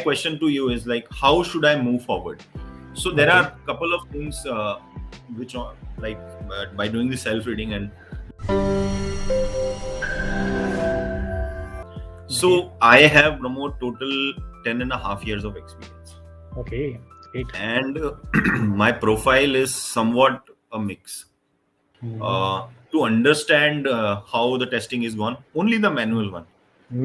question to you is like, how should I move forward? So there Okay. are a couple of things which are like by doing the self reading and so Okay. I have Pramod total 10.5 years of experience, Okay. Great. and my profile is somewhat a mix. Mhm. To understand how the testing is gone, only the manual one.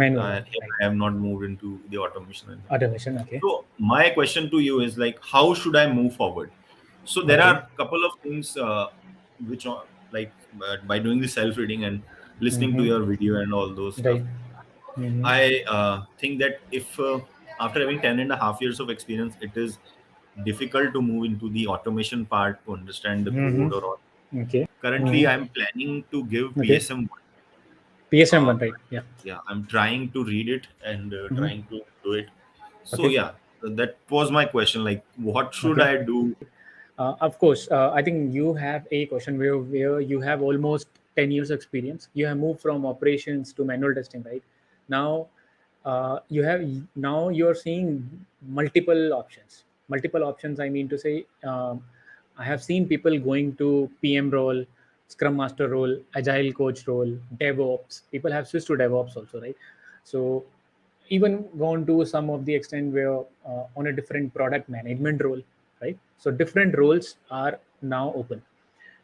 Manual one, right? I have not moved into the automation. Automation. Okay. So my question to you is like, how should I move forward? So there are Okay. a couple of things which are like by doing the self reading and listening to Mm-hmm. your video and all those stuff. Right. Mm-hmm. I think that if after having 10.5 years of experience, it is difficult to move into the automation part to understand the code or all. Mm-hmm. Okay. Currently, Mm-hmm. I'm planning to give Okay. PSM. PSM one, right? Yeah. Yeah, I'm trying to read it and Mm-hmm. trying to do it. So Okay. yeah, that was my question. Like, what should Okay. I do? Of course, I think you have a question where you have almost 10 years experience. You have moved from operations to manual testing, right? Now, now you're seeing multiple options. Multiple options, I mean to say, I have seen people going to PM role, Scrum Master role, Agile coach role, DevOps. People have switched to DevOps also, right? So even gone to some of the extent where on a different product management role, right? So different roles are now open,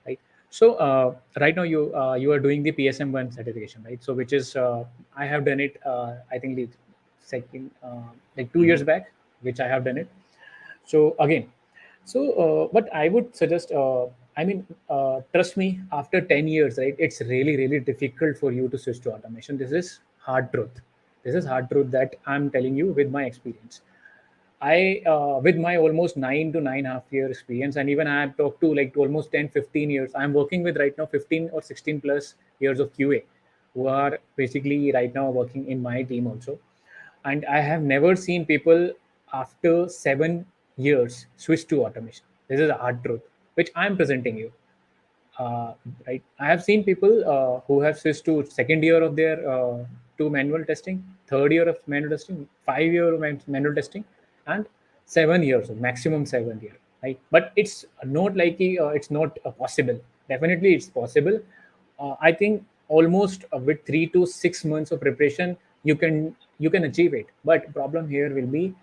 right? So right now you are doing the PSM1 certification, right? So which is I have done it, I think the second like 2 years Mhm. back, which I have done it. So again, so but I would suggest, I mean, trust me, after 10 years, right, it's really really difficult for you to switch to automation. This is hard truth. This is hard truth that I'm telling you with my experience. I, with my almost 9 to 9.5 year experience, and even I have talked to like to almost 10, 15 years. I'm working with right now 15 or 16 plus years of QA who are basically right now working in my team also. And I have never seen people after 7 years switch to automation. This is a hard truth, which I'm presenting you. Right, I have seen people who have switched to second year of their to manual testing, third year of manual testing, 5 year of manual testing, and 7 years of maximum 7 year, right? But it's not like it's not possible. Definitely it's possible. I think almost with 3 to 6 months of preparation you can achieve it. But problem here will be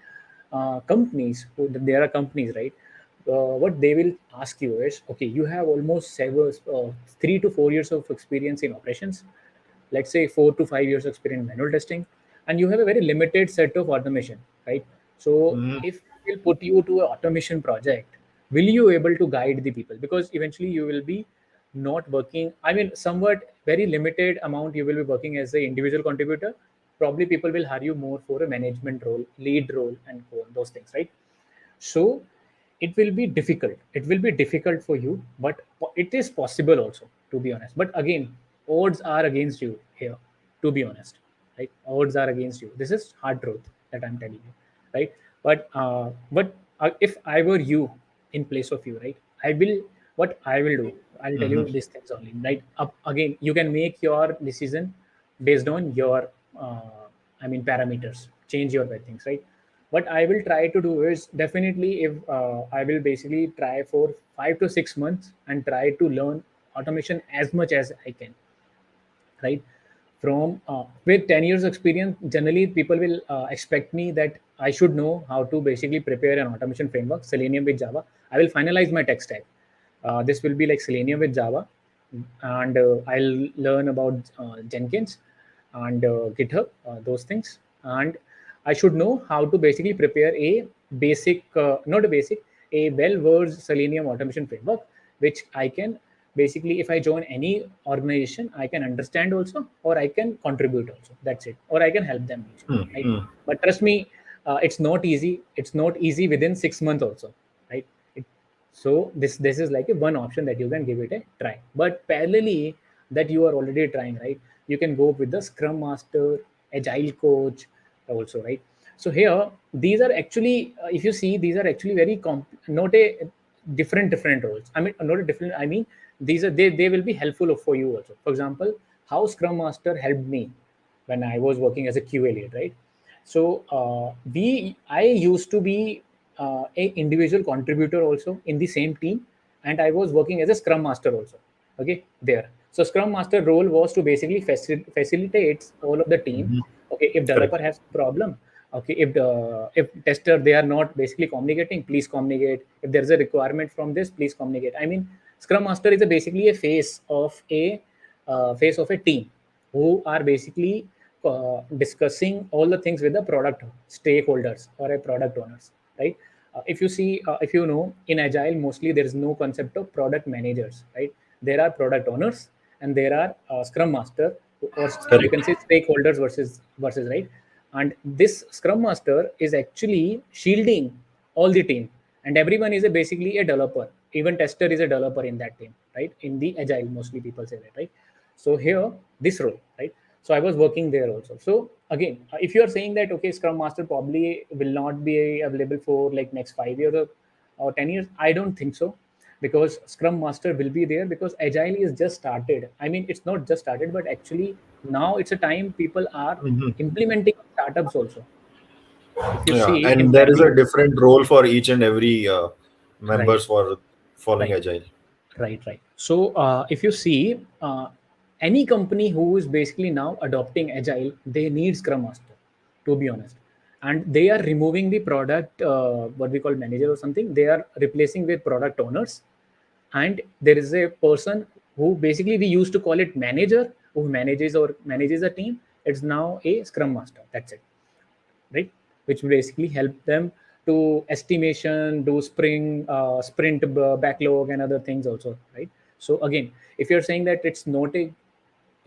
companies. There are companies, right? What they will ask you is, okay, you have almost 3 to 4 years of experience in operations, let's say 4 to 5 years experience in manual testing, and you have a very limited set of automation, right? So Mhm. if we'll put you to an automation project, will you able to guide the people? Because eventually you will be not working, I mean, somewhat very limited amount you will be working as an individual contributor. Probably people will hire you more for a management role, lead role, and those things, right? So it will be difficult. It will be difficult for you, but it is possible also, to be honest. But again, odds are against you here, to be honest, right? Odds are against you. This is hard truth that I'm telling you, right? But if I were you in place of you, right, I will, what I will do, I'll tell you Mhm. these things only, right? Up again, you can make your decision based on your I mean parameters, change your things, right? What I will try to do is, definitely, if I will basically try for 5 to 6 months and try to learn automation as much as I can, right? From with 10 years experience, generally people will expect me that I should know how to basically prepare an automation framework, Selenium with Java. I will finalize my tech stack. This will be like Selenium with Java, and I'll learn about Jenkins and GitHub, those things. And I should know how to basically prepare a basic, not a basic, a well-versed Selenium automation framework, which I can basically, if I join any organization, I can understand also, or I can contribute also. That's it. Or I can help them also, right? Mhm. But trust me, it's not easy. It's not easy within 6 months also, right? So this is like a one option that you can give it a try. But parallelly, that you are already trying, right, you can go with the Scrum Master, Agile coach also, right? So here, these are actually, if you see, these are actually very not a different roles. I mean, not a different, I mean, these are, they will be helpful for you also. For example, how Scrum Master helped me when I was working as a QA lead, right? So I used to be a individual contributor also in the same team, and I was working as a Scrum Master also. Okay, there. So Scrum Master role was to basically facilitates all of the team. Hmm. Okay, if Correct. developer has problem, okay, if tester they are not basically communicating, please communicate. If there is a requirement from this, please communicate. I mean, Scrum Master is basically a face of a team who are basically discussing all the things with the product stakeholders or a product owners, right? If you see, if you know, in agile mostly there is no concept of product managers, right? There are product owners and there are scrum master, or you Correct. can say stakeholders versus, right? And this scrum master is actually shielding all the team, and everyone is basically a developer. Even tester is a developer in that team, right? In the agile mostly people say that, right? So here, this role, right? So I was working there also. So again, if you are saying that okay, scrum master probably will not be available for like next 5 years or 10 years, I don't think so, because scrum master will be there, because agile is just started. I mean, it's not just started, but actually now it's a time people are Hmm. implementing startups also. If you Yeah, see in and there is a many, different role for each and every right, members for following right, agile. right. So if you see, any company who is basically now adopting agile, they need scrum master, to be honest. And they are removing the product, what we call manager or something, they are replacing with product owners. And there is a person who basically we used to call it manager, who manages a team. It's now a scrum master, that's it, right? Which will basically help them to estimation, do sprint backlog and other things also, right? So again, if you're saying that it's not a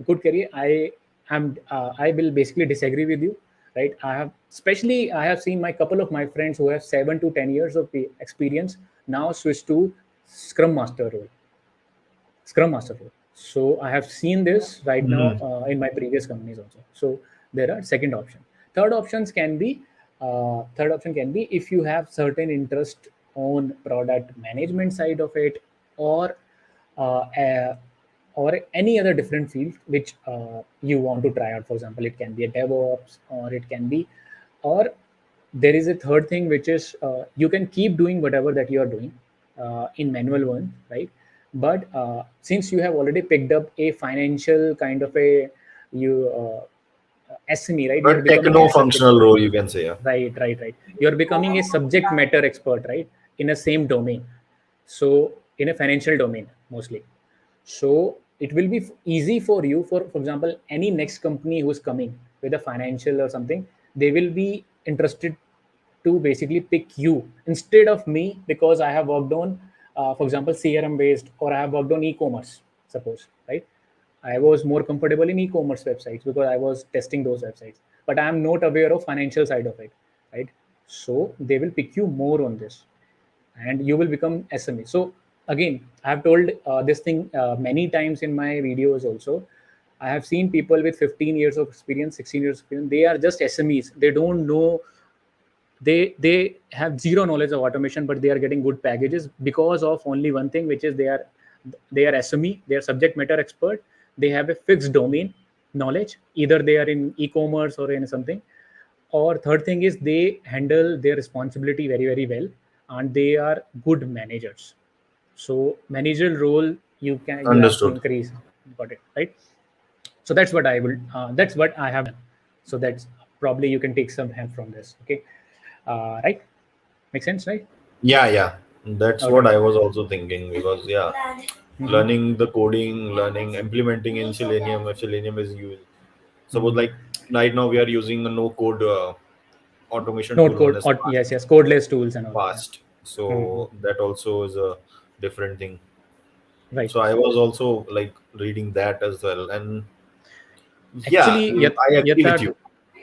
good career, I will basically disagree with you, right? I have seen my couple of my friends who have 7 to 10 years of experience now switch to scrum master role, scrum master role. So I have seen this right now Hmm. in my previous companies also. So there are second option. Third option can be if you have certain interest on product management side of it, or uh, uh, or any other different field which you want to try out. For example, it can be a DevOps, or it can be, or there is a third thing which is you can keep doing whatever that you are doing in manual one, right? But since you have already picked up a financial kind of a you SME, right? A You're becoming a subject, techno-functional role, you can say. Yeah. right. You're becoming a subject matter expert, right? In a same domain. So in a financial domain mostly. So it will be easy for you, for example, any next company who's coming with a financial or something, they will be interested to basically pick you instead of me, because I have worked on for example CRM based, or I have worked on e-commerce, suppose, right? I was more comfortable in e-commerce websites because I was testing those websites, but I am not aware of financial side of it, right? So they will pick you more on this, and you will become SME. So again, I have told this thing many times in my videos also. I have seen people with 15 years of experience, 16 years of experience. They are just SMEs. They don't know. They have zero knowledge of automation, but they are getting good packages because of only one thing, which is they are SME. They are subject matter expert. They have a fixed domain knowledge. Either they are in e-commerce or in something, or third thing is they handle their responsibility very well, and they are good managers. So managerial role, you have to Understood. increase. Got it, right? So that's what I will that's what I have done. So that's probably you can take some help from this. Okay, right? Makes sense, right? Yeah, yeah. That's what Okay. I was also thinking because yeah, Mm-hmm. learning the coding, learning implementing in Selenium, if Selenium is used. Suppose Mm-hmm. like right now we are using a no code automation Node tool known code, as or yes, yes, codeless tools and all. Yeah. Fast. Mm-hmm. So that also is a different thing. Right. So I was also like reading that as well, and yeah, Actually, I agree with Yatharth, you.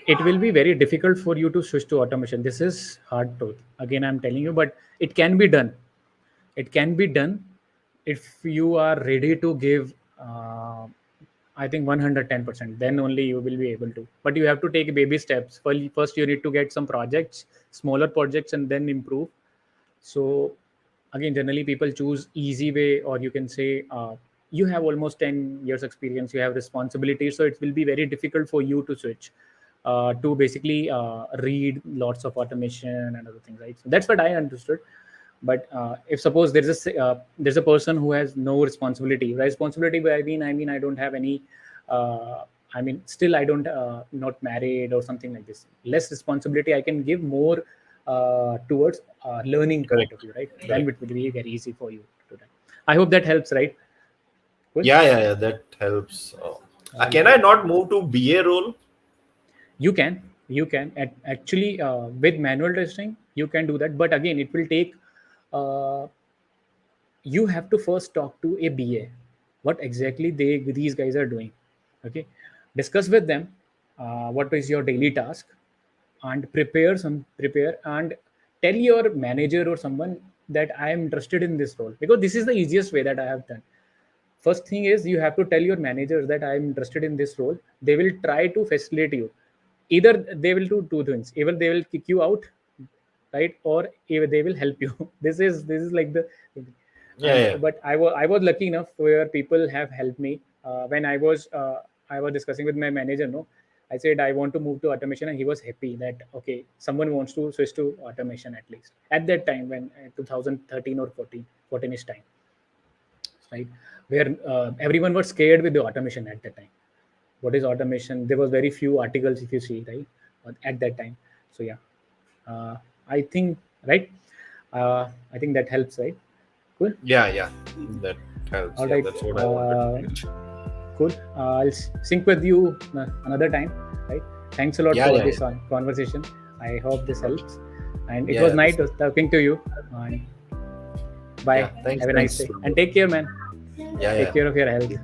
it will be very difficult for you to switch to automation. This is hard truth. Again, I'm telling you, but it can be done. It can be done if you are ready to give, I think 110%. Then only you will be able to. But you have to take baby steps. First, you need to get some projects, smaller projects, and then improve. So again, generally people choose easy way, or you can say you have almost 10 years experience, you have responsibility, so it will be very difficult for you to switch. to basically read lots of automation and other things, right? So that's what I understood. But if suppose there's a person who has no responsibility, responsibility by I mean I don't have any. I mean, still I don't not married or something like this. Less responsibility, I can give more towards learning point Correct. of view, right? Then Correct. it will be very easy for you to do that. I hope that helps, right? Cool. Yeah, yeah, yeah. That helps. All Can right. I not move to BA role? You can actually with manual testing you can do that, but again it will take uh, you have to first talk to a BA what exactly these guys are doing. Okay, discuss with them what is your daily task, and prepare and tell your manager or someone that I am interested in this role, because this is the easiest way that I have done. First thing is you have to tell your managers that I am interested in this role. They will try to facilitate you. Either they will do two things: either they will kick you out, right, or either they will help you. This is like the. Yeah, And yeah. but I was lucky enough where people have helped me when I was discussing with my manager. No, I said I want to move to automation, and he was happy that okay, someone wants to switch to automation at least at that time when 2013 or 14ish time, right, where everyone was scared with the automation at that time. What is automation? There was very few articles if you see, right, at that time. So yeah, uh, I think, right, I think that helps, right? Cool. Yeah, yeah. That helps. All Yeah, right. that's what I wanted to clear. Cool. I'll sync with you another time, right? Thanks a lot Yeah, for yeah, this yeah. conversation. I hope this Okay. helps. And it Yeah, was yeah, nice this helps. talking to you. And Yeah, bye. thanks, Have a nice thanks. day. And take care, man. Yeah, Take yeah. care of your Thank health. you.